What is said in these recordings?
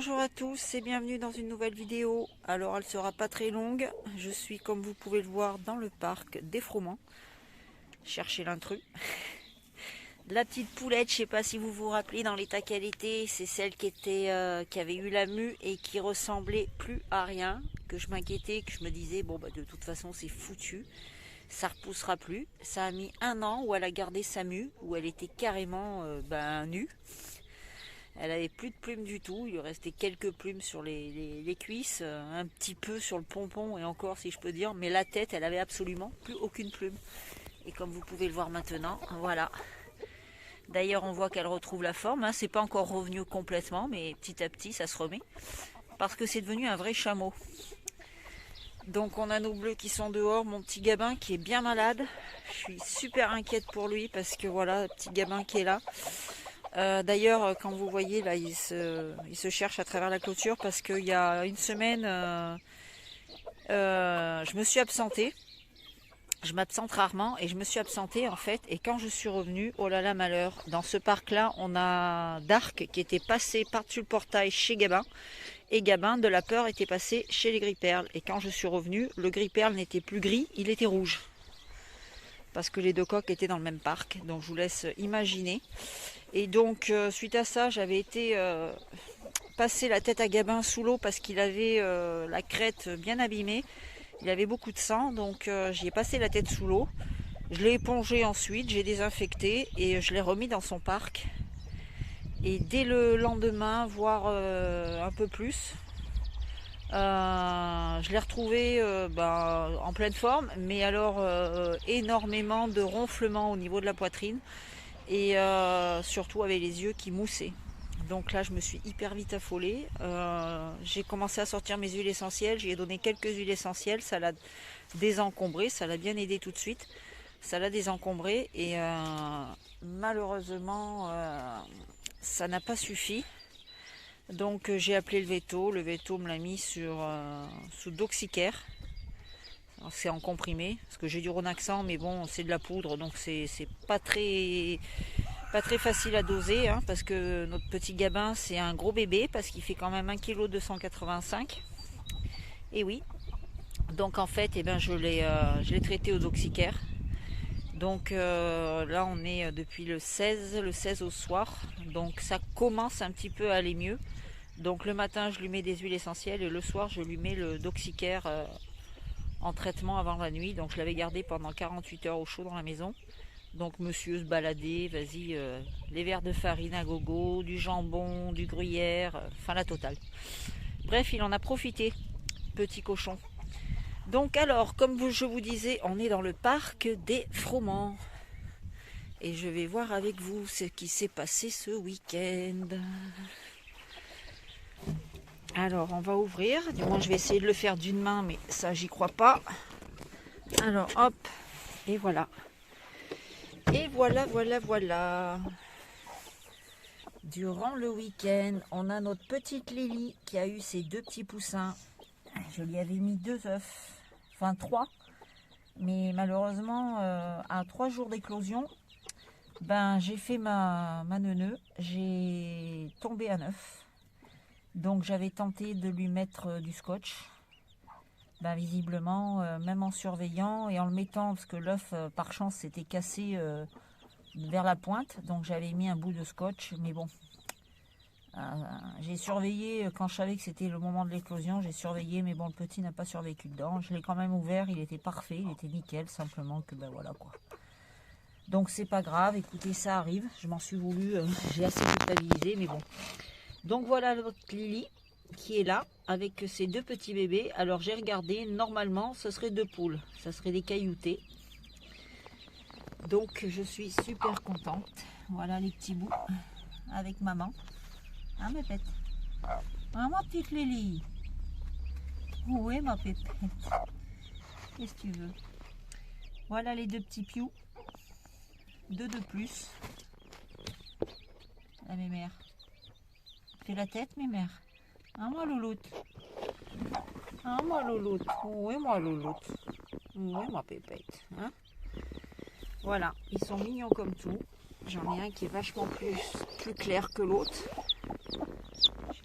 Bonjour à tous et bienvenue dans une nouvelle vidéo. Alors elle sera pas très longue, je suis comme vous pouvez le voir dans le parc des Froment. Cherchez l'intrus. La petite poulette, je sais pas si vous vous rappelez dans l'état qu'elle était, c'est celle qui avait eu la mue et qui ressemblait plus à rien, que je m'inquiétais, que je me disais bon bah de toute façon c'est foutu, ça repoussera plus. Ça a mis 1 an où elle a gardé sa mue, où elle était carrément nue. Elle avait plus de plumes du tout, il lui restait quelques plumes sur les cuisses, un petit peu sur le pompon et encore si je peux dire, mais la tête elle avait absolument plus aucune plume. Et comme vous pouvez le voir maintenant, voilà. D'ailleurs on voit qu'elle retrouve la forme, hein. C'est pas encore revenu complètement, mais petit à petit ça se remet. Parce que c'est devenu un vrai chameau. Donc on a nos bleus qui sont dehors, mon petit Gabin qui est bien malade. Je suis super inquiète pour lui parce que voilà, le petit Gabin qui est là. D'ailleurs, quand vous voyez là, il se cherche à travers la clôture parce qu'il y a une semaine, je me suis absentée. Je m'absente rarement et je me suis absentée en fait. Et quand je suis revenue, oh là là malheur, dans ce parc-là, on a Dark qui était passé par-dessus le portail chez Gabin. Et Gabin, de la peur, était passé chez les gris-perles. Et quand je suis revenue, le gris-perle n'était plus gris, il était rouge. Parce que les deux coqs étaient dans le même parc. Donc je vous laisse imaginer. Et donc suite à ça, j'avais été passer la tête à Gabin sous l'eau parce qu'il avait la crête bien abîmée. Il avait beaucoup de sang, donc j'y ai passé la tête sous l'eau. Je l'ai épongé ensuite, j'ai désinfecté et je l'ai remis dans son parc. Et dès le lendemain, voire un peu plus, je l'ai retrouvé en pleine forme, mais alors énormément de ronflements au niveau de la poitrine et surtout avec les yeux qui moussaient. Donc là je me suis hyper vite affolée, j'ai commencé à sortir mes huiles essentielles, j'y ai donné quelques huiles essentielles, ça l'a désencombré, ça l'a bien aidé tout de suite, ça l'a désencombré et malheureusement ça n'a pas suffi. Donc j'ai appelé le veto me l'a mis sous Doxycare. C'est en comprimé, parce que j'ai du Ronaxan, mais bon, c'est de la poudre, donc c'est pas très facile à doser, hein, parce que notre petit Gabin, c'est un gros bébé, parce qu'il fait quand même 1,285 kg. Et oui, donc en fait, je l'ai traité au Doxycare. Donc là, on est depuis le 16 au soir, donc ça commence un petit peu à aller mieux. Donc le matin, je lui mets des huiles essentielles, et le soir, je lui mets le Doxycare en traitement avant la nuit. Donc je l'avais gardé pendant 48 heures au chaud dans la maison. Donc monsieur se baladait, vas-y, les verres de farine à gogo, du jambon, du gruyère, enfin la totale. Bref, il en a profité, petit cochon. Donc alors, comme je vous disais, on est dans le parc des Froment. Et je vais voir avec vous ce qui s'est passé ce week-end. Alors, on va ouvrir. Du moins, je vais essayer de le faire d'une main, mais ça, j'y crois pas. Alors, hop, et voilà. Et voilà. Durant le week-end, on a notre petite Lily qui a eu ses 2 petits poussins. Je lui avais mis 2 œufs, enfin 3. Mais malheureusement, à 3 jours d'éclosion, j'ai fait ma neuneu. J'ai tombé un œuf. Donc j'avais tenté de lui mettre du scotch. Visiblement, même en surveillant et en le mettant, parce que l'œuf, par chance, s'était cassé vers la pointe. Donc j'avais mis un bout de scotch, mais bon. J'ai surveillé, quand je savais que c'était le moment de l'éclosion, j'ai surveillé, mais bon, le petit n'a pas survécu dedans. Je l'ai quand même ouvert, il était parfait, il était nickel, simplement que voilà quoi. Donc c'est pas grave, écoutez, ça arrive, je m'en suis voulu, j'ai assez culpabilisé, mais bon. Donc voilà notre Lily qui est là avec ses 2 petits bébés. Alors j'ai regardé, normalement ce serait 2 poules, ça serait des cailloutés. Donc je suis super contente. Voilà les petits bouts avec maman. Hein mes pètes? Hein ma petite Lily? Oui ma pépette. Qu'est-ce que tu veux? Voilà les 2 petits pious. 2 de plus. Ah mes mères. Fais la tête mes mères. Hein moi louloute? Hein moi louloute? Oui moi louloute. Oui ma pépette. Hein? Voilà, ils sont mignons comme tout. J'en ai un qui est vachement plus clair que l'autre.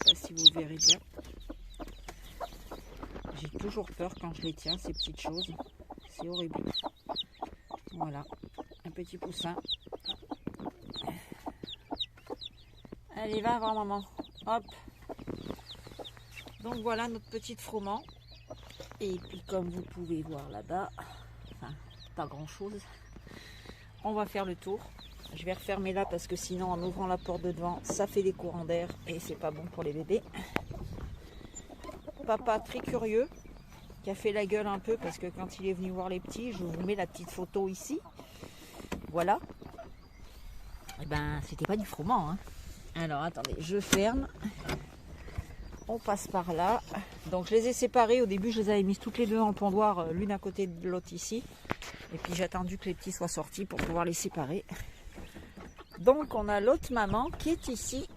Je sais pas si vous le verrez bien. J'ai toujours peur quand je les tiens, ces petites choses. C'est horrible. Voilà, un petit poussin. Allez, va voir maman. Hop. Donc voilà notre petite froment. Et puis comme vous pouvez voir là-bas, enfin, pas grand-chose. On va faire le tour. Je vais refermer là parce que sinon en ouvrant la porte de devant, ça fait des courants d'air et c'est pas bon pour les bébés. Papa très curieux, qui a fait la gueule un peu parce que quand il est venu voir les petits, je vous mets la petite photo ici. Voilà. Et ben c'était pas du froment, hein. Alors attendez, je ferme. On passe par là. Donc je les ai séparés. Au début je les avais mises toutes les deux en pondoir, l'une à côté de l'autre ici. Et puis j'ai attendu que les petits soient sortis pour pouvoir les séparer. Donc on a l'autre maman qui est ici.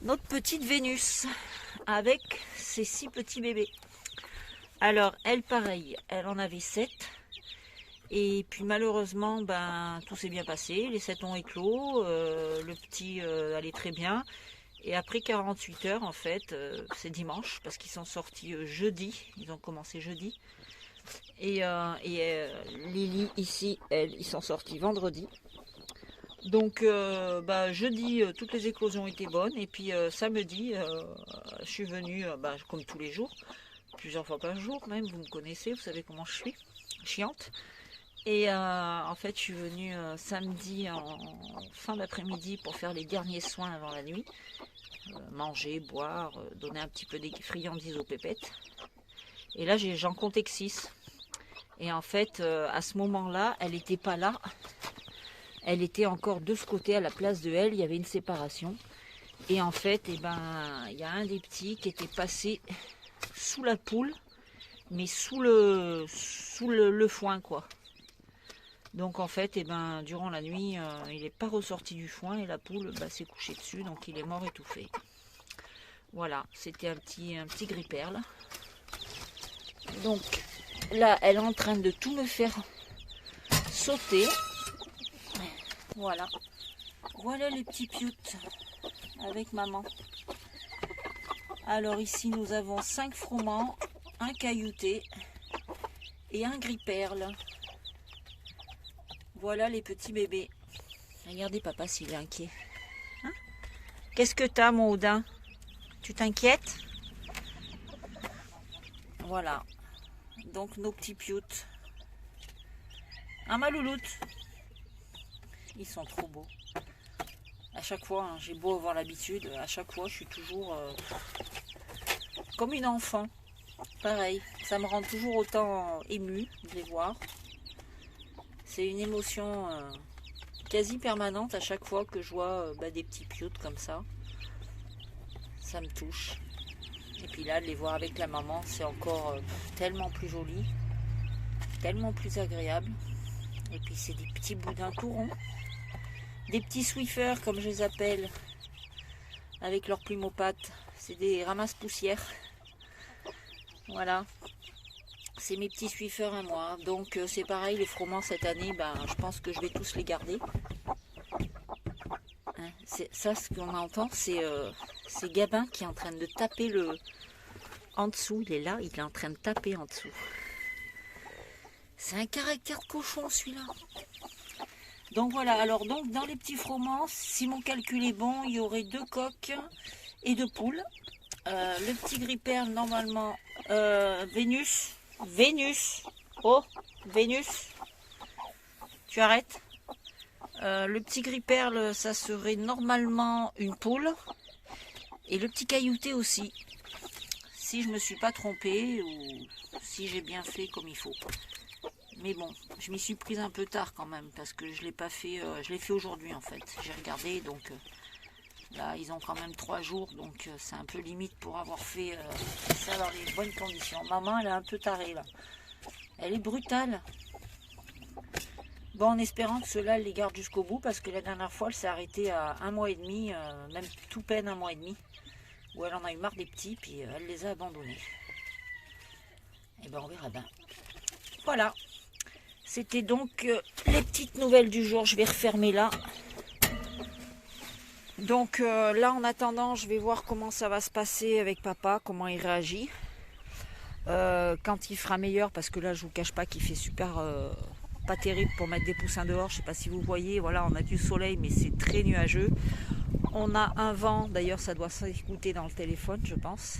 Notre petite Vénus. Avec ses 6 petits bébés. Alors elle pareil, elle en avait 7. Et puis malheureusement, ben, tout s'est bien passé. Les 7 ont éclos. Le petit allait très bien. Et après 48 heures, en fait, c'est dimanche, parce qu'ils sont sortis jeudi. Ils ont commencé jeudi. Et Lily, ici, ils sont sortis vendredi. Donc, jeudi, toutes les éclosions étaient bonnes. Et puis, samedi, je suis venue, comme tous les jours, plusieurs fois par jour même. Vous me connaissez, vous savez comment je suis, chiante. Et en fait, je suis venue samedi en fin d'après-midi pour faire les derniers soins avant la nuit. Manger, boire, donner un petit peu des friandises aux pépettes. Et là, j'en comptais que 6. Et en fait, à ce moment-là, elle n'était pas là. Elle était encore de ce côté, à la place de elle. Il y avait une séparation. Et en fait, il y a un des petits qui était passé sous la poule, mais sous le foin, quoi. Donc en fait, durant la nuit, il n'est pas ressorti du foin et la poule s'est couchée dessus, donc il est mort étouffé. Voilà, c'était un petit gris-perle. Donc là, elle est en train de tout me faire sauter. Voilà. Voilà les petits pioutes avec maman. Alors ici, nous avons 5 froments, un caillouté et un gris-perle. Voilà les petits bébés. Regardez papa s'il est inquiet. Hein? Qu'est-ce que t'as mon Odin? Tu t'inquiètes? Voilà. Donc nos petits pioutes. Un malouloute. Ils sont trop beaux. À chaque fois, hein, j'ai beau avoir l'habitude, à chaque fois je suis toujours comme une enfant. Pareil, ça me rend toujours autant émue de les voir. C'est une émotion quasi permanente à chaque fois que je vois des petits pioutes comme ça. Ça me touche. Et puis là, de les voir avec la maman, c'est encore tellement plus joli, tellement plus agréable. Et puis c'est des petits boudins tout ronds, des petits Swiffers comme je les appelle, avec leurs plumes aux pattes. C'est des ramasse-poussières. Voilà. C'est mes petits Swiffers à moi. Donc c'est pareil, les froments cette année, je pense que je vais tous les garder. Hein, ça, ce qu'on entend, c'est Gabin qui est en train de taper en dessous. Il est là, il est en train de taper en dessous. C'est un caractère de cochon celui-là. Donc voilà, alors donc dans les petits froments, si mon calcul est bon, il y aurait 2 coqs et 2 poules. Le petit gris-perle, normalement, Vénus, oh, Vénus, tu arrêtes. Le petit gris-perle, ça serait normalement une poule. Et le petit caillouté aussi. Si je me suis pas trompée ou si j'ai bien fait comme il faut. Mais bon, je m'y suis prise un peu tard quand même parce que je l'ai pas fait. Je l'ai fait aujourd'hui en fait. J'ai regardé donc là ils ont quand même 3 jours donc c'est un peu limite pour avoir fait ça dans les bonnes conditions. Maman elle est un peu tarée là. Elle est brutale. Bon, en espérant que ceux-là les garde jusqu'au bout parce que la dernière fois elle s'est arrêtée à 1 mois et demi, même tout peine 1 mois et demi, où elle en a eu marre des petits puis elle les a abandonnés. Et on verra bien. Voilà. C'était donc les petites nouvelles du jour. Je vais refermer là. Donc là, en attendant, je vais voir comment ça va se passer avec papa, comment il réagit. Quand il fera meilleur, parce que là, je vous cache pas qu'il fait super pas terrible pour mettre des poussins dehors. Je sais pas si vous voyez, voilà, on a du soleil, mais c'est très nuageux. On a un vent, d'ailleurs, ça doit s'écouter dans le téléphone, je pense.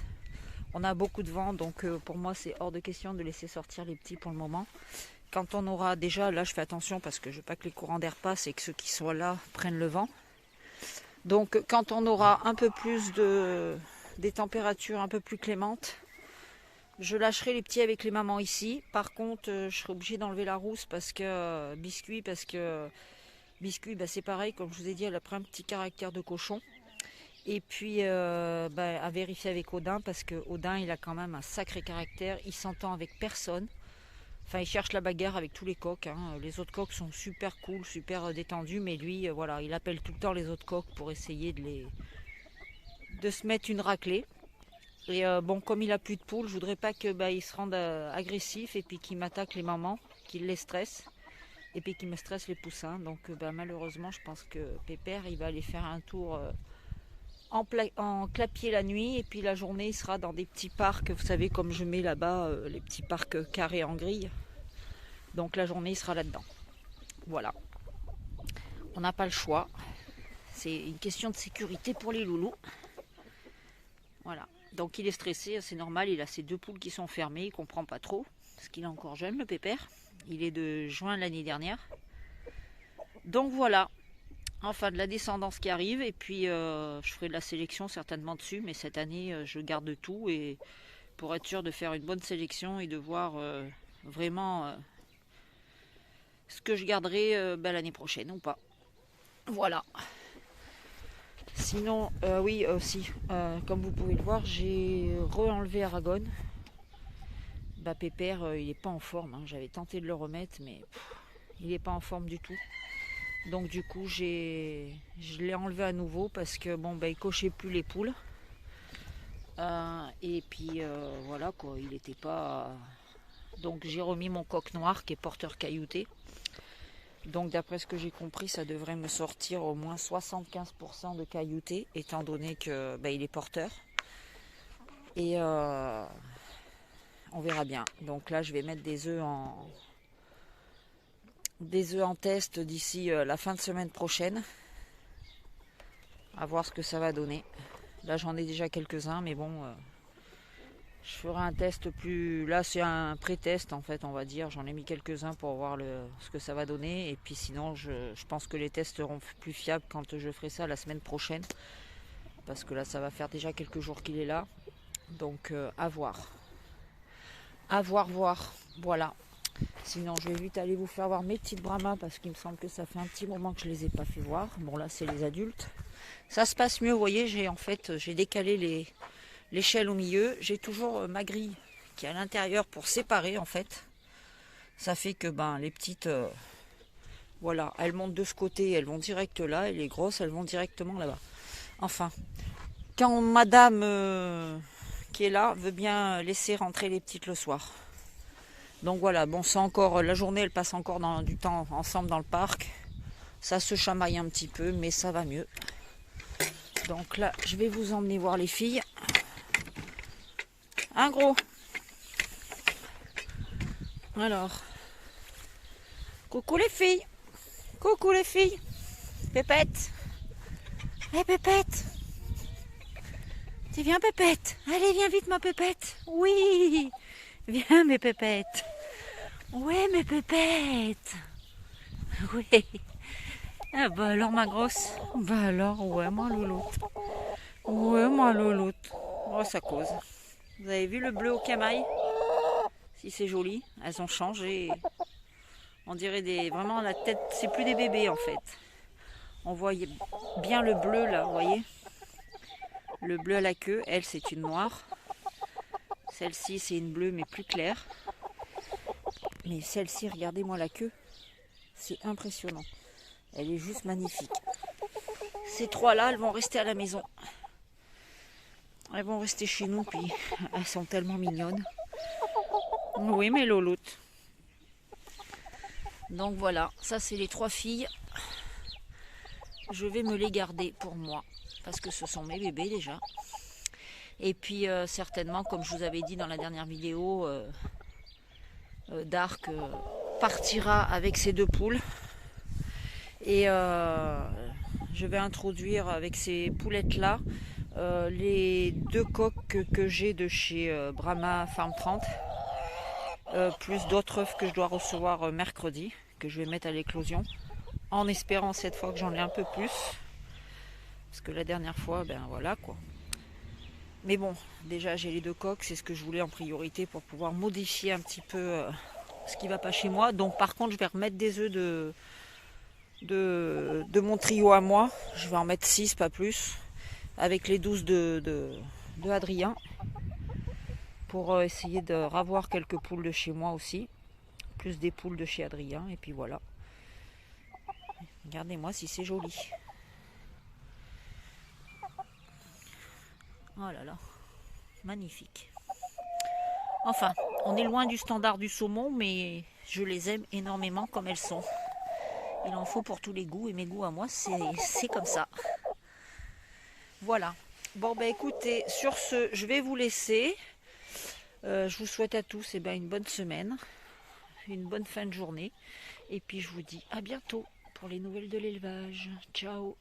On a beaucoup de vent, donc pour moi, c'est hors de question de laisser sortir les petits pour le moment. Quand on aura déjà, là, je fais attention parce que je veux pas que les courants d'air passent et que ceux qui sont là prennent le vent. Donc quand on aura un peu plus des températures un peu plus clémentes, je lâcherai les petits avec les mamans ici. Par contre, je serai obligée d'enlever la rousse parce que Biscuit, bah, c'est pareil, comme je vous ai dit, elle a pris un petit caractère de cochon. Et puis à vérifier avec Odin, parce que Odin, il a quand même un sacré caractère, il s'entend avec personne. Enfin, il cherche la bagarre avec tous les coqs, hein. Les autres coqs sont super cool, super détendus, mais lui, voilà, il appelle tout le temps les autres coqs pour essayer de se mettre une raclée. Et bon, comme il a plus de poules, je voudrais pas que il se rende agressif et puis qu'il m'attaque les mamans, qu'il les stresse et puis qu'il me stresse les poussins. Donc malheureusement, je pense que Pépère, il va aller faire un tour en clapier la nuit, et puis la journée il sera dans des petits parcs, vous savez, comme je mets là-bas les petits parcs carrés en grille. Donc la journée il sera là-dedans. Voilà, on n'a pas le choix, c'est une question de sécurité pour les loulous. Voilà, donc il est stressé, c'est normal, il a ses 2 poules qui sont fermées, il comprend pas trop parce qu'il est encore jeune, le Pépère, il est de juin l'année dernière. Donc voilà, enfin de la descendance qui arrive, et puis je ferai de la sélection certainement dessus, mais cette année je garde tout, et pour être sûr de faire une bonne sélection et de voir vraiment ce que je garderai l'année prochaine ou pas. Voilà. Sinon, oui aussi, comme vous pouvez le voir, j'ai re-enlevé Aragon. Pépère, il n'est pas en forme, hein. J'avais tenté de le remettre, mais il n'est pas en forme du tout. Donc du coup je l'ai enlevé à nouveau parce que il cochait plus les poules. Et puis voilà quoi, il n'était pas. Donc j'ai remis mon coq noir qui est porteur caillouté. Donc d'après ce que j'ai compris, ça devrait me sortir au moins 75% de caillouté, étant donné que il est porteur. Et on verra bien. Donc là je vais mettre des œufs en test d'ici la fin de semaine prochaine, à voir ce que ça va donner. Là j'en ai déjà quelques-uns, mais bon, je ferai un test plus. Là c'est un pré-test en fait, on va dire. J'en ai mis quelques-uns pour voir ce que ça va donner, et puis sinon je pense que les tests seront plus fiables quand je ferai ça la semaine prochaine, parce que là ça va faire déjà quelques jours qu'il est là. Donc à voir, voir, voilà. Sinon je vais vite aller vous faire voir mes petites Brahmas, parce qu'il me semble que ça fait un petit moment que je les ai pas fait voir. Bon là c'est les adultes. Ça se passe mieux, vous voyez, j'ai décalé l'échelle au milieu. J'ai toujours ma grille qui est à l'intérieur pour séparer en fait. Ça fait que les petites, voilà, elles montent de ce côté, elles vont direct là, et les grosses elles vont directement là-bas. Enfin, quand madame qui est là veut bien laisser rentrer les petites le soir. Donc voilà, bon, c'est encore la journée, elle passe encore du temps ensemble dans le parc. Ça se chamaille un petit peu, mais ça va mieux. Donc là, je vais vous emmener voir les filles. Un gros. Alors, coucou les filles. Coucou les filles. Pépette. Hé Pépette. Tu viens Pépette. Allez, viens vite ma Pépette. Oui. Viens mes pépettes. Ouais mes pépettes. Oui. Ah alors ma grosse. Alors ouais ma louloute. Ouais ma louloute. Oh ça cause. Vous avez vu le bleu au camail? Si c'est joli. Elles ont changé. On dirait vraiment la tête. C'est plus des bébés en fait. On voit bien le bleu là, vous voyez. Le bleu à la queue. Elle c'est une noire. Celle-ci c'est une bleue mais plus claire. Mais celle-ci, regardez-moi la queue. C'est impressionnant. Elle est juste magnifique. Ces trois-là, elles vont rester à la maison. Elles vont rester chez nous, puis elles sont tellement mignonnes. Oui, mes loloutes. Donc voilà, ça c'est les 3 filles. je vais me les garder pour moi, parce que ce sont mes bébés déjà. Et puis certainement, comme je vous avais dit dans la dernière vidéo, Dark partira avec ses 2 poules. Et je vais introduire avec ces poulettes là les 2 coques que j'ai de chez Brahma Farm 30, plus d'autres œufs que je dois recevoir mercredi, que je vais mettre à l'éclosion, en espérant cette fois que j'en ai un peu plus, parce que la dernière fois, ben voilà quoi. Mais bon, déjà j'ai les 2 coques, c'est ce que je voulais en priorité pour pouvoir modifier un petit peu ce qui va pas chez moi. Donc par contre, je vais remettre des œufs de mon trio à moi. Je vais en mettre 6, pas plus, avec les 12 de Adrien, pour essayer de ravoir quelques poules de chez moi aussi, plus des poules de chez Adrien, et puis voilà. Regardez-moi si c'est joli. Oh là là, magnifique. Enfin, on est loin du standard du saumon, mais je les aime énormément comme elles sont. Il en faut pour tous les goûts, et mes goûts à moi, c'est comme ça. Voilà. Bon, ben écoutez, sur ce, je vais vous laisser. Je vous souhaite à tous une bonne semaine, une bonne fin de journée. Et puis je vous dis à bientôt pour les nouvelles de l'élevage. Ciao!